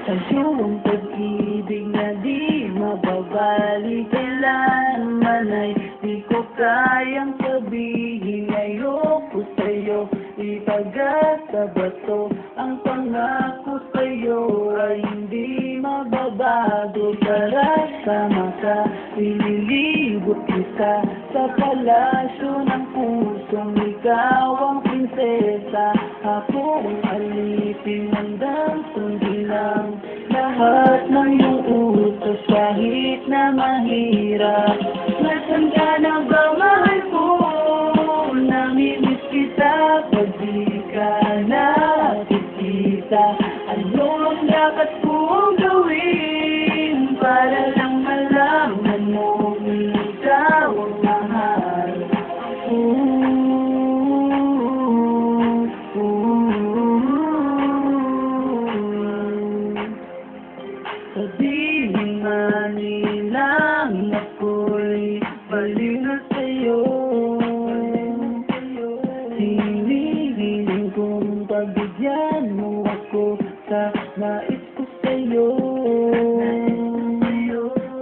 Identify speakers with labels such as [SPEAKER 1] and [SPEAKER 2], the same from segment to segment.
[SPEAKER 1] Sa'yo ang pag-ibig na di mababalik. Kailanman ay di ko kayang sabihin. Ayoko sa'yo ipag-asa bato. Ang pangako sa'yo ay hindi mababago. Tara sama ka, ililibot kita sa palasyo ng pusong ikaw ang prinsesa. Ako ang alipin hanggang sundin lang lahat ng iyong utos kahit na mahirap. Nasaan ka na ba, mahal ko? Namimiss kita pag di ka nakikita. Ano ang dapat kong gawin para lang malaman mo ikaw ang mahal? Sabihin nga nilang ako'y baliw na sa'yo. Hinihiling kong pagbigyan mo ako sa nais ko sa'yo.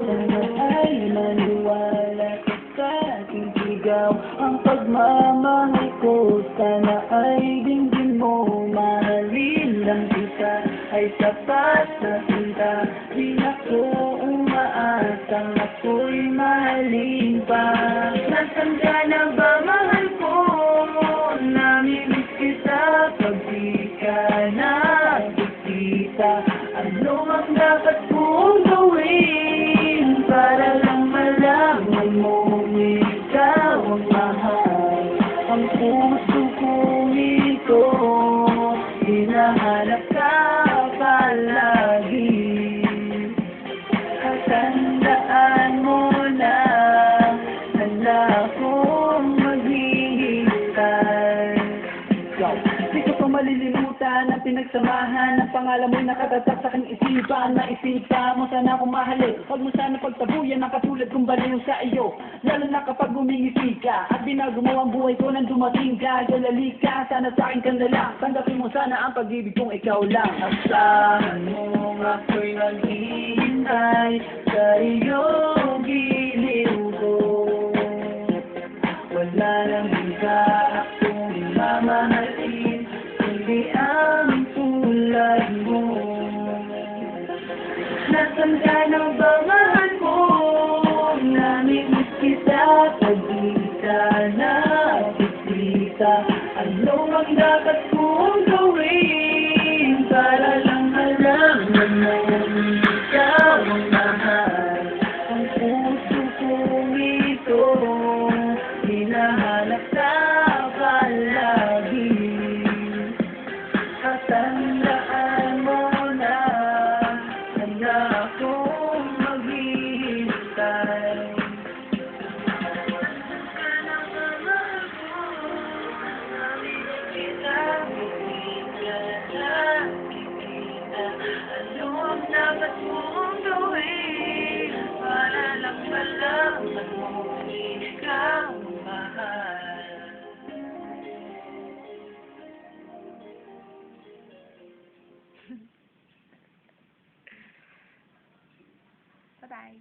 [SPEAKER 1] Sana ay maniwala ka sa aking sigaw. Ang pagmamahal ko sana ay dinggin mo. Mahalin lang kita ay sapat na sinta. Di ako umaasang ako'y mahalin pa. Nasaan ka na ba, mahal ko? Namimiss kita pag di ka nakikita. Ano ang dapat kong gawin para lang malaman mo ikaw ang mahal? Ang puso kong ito hinahanap ka palagi. At tandaan mo na handa akong maghihintay. Di ko pa malilimutan ang pinagsamahan ng pangalan mo'y nakatatak sa aking isipan. Naisipan mo sana akong mahalin. Huwag mo sana pagtabuyan ang katulad kong baliw sa iyo. Lalo na kapag humingisi ka at binago mo ang buhay ko nang dumating ka. Galali ka, sana sa akin kang dala. Tanggapin mo sana ang pag-ibig kong ikaw lang. Asahan mo ako'y naghihintay sa iyong giliw ko. Wala lang iba akong mamahalin kundi ang tulad mo. Nasaan ka na ba, mahal ko? Namimiss kita pag di ka nakikita. Ano ang dapat kong gawin para lang malaman mo ikaw ang mahal? Ang puso kong ito hinahanap ka palagi. At tandaan mo na handa akong maghihintay. Ano ang dapat mong gawin para lang malaman mo ikaw ang mahal?
[SPEAKER 2] Bye-bye.